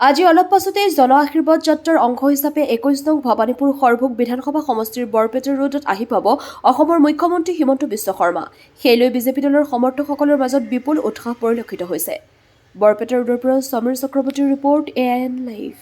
আজি অলপ পাছতে জন আশীৰ্বাদ যাত্ৰাৰ অংশ হিচাপে 21 নং ভৱানীপুৰ সৰভোগ বিধানসভা সমষ্টিৰ বৰপেটা ৰোডত আহি পাব অসমৰ মুখ্যমন্ত্ৰী হিমন্ত বিশ্ব শৰ্মা। সেইলৈ বিজেপি দলৰ সমৰ্থকসকলৰ মাজত বিপুল উৎসাহ পৰিলক্ষিত হৈছে। বৰপেটা ৰোডৰ পৰা সমীৰ চক্ৰৱৰ্তীৰ ৰিপৰ্ট AIN লাইভ।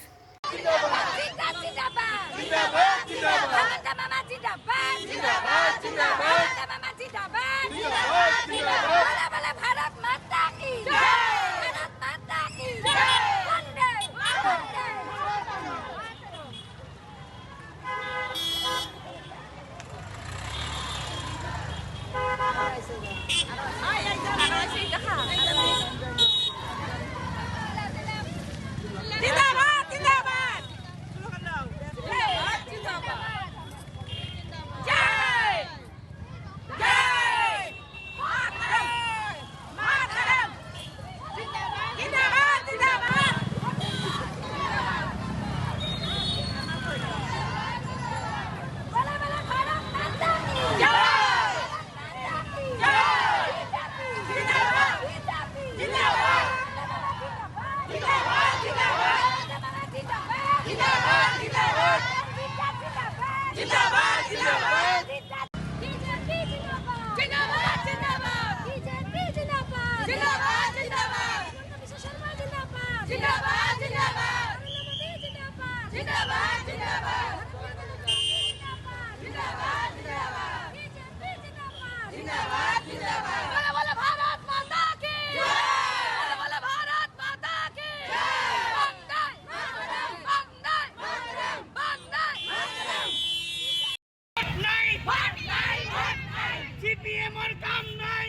CPM-ৰ কাম নাই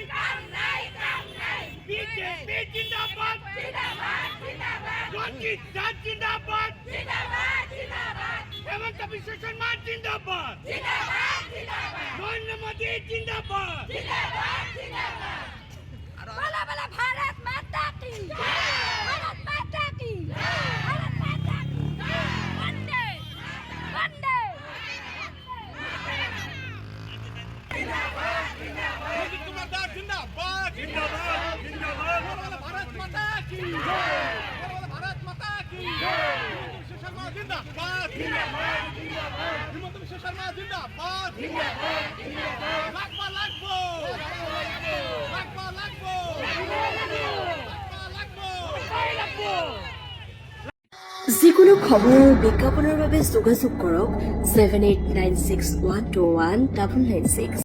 BJP জিন্দাবাদ ৰঞ্জিত দাস জিন্দাবাদ হেমন্ত বিশ্ব শৰ্মা জিন্দাবাদ নৰেন্দ্ৰ মোদী জিন্দাবাদ भारत माता की भारत माता की भारत माता की वंदे वंदे भारत माता की भारत माता की शर्मा जिंदाबाद हिमंत विश्व शर्मा जिंदाबाद লাগবো যিকোনো খবৰ আৰু বিজ্ঞাপনৰ বাবে যোগাযোগ কৰক 7896121996।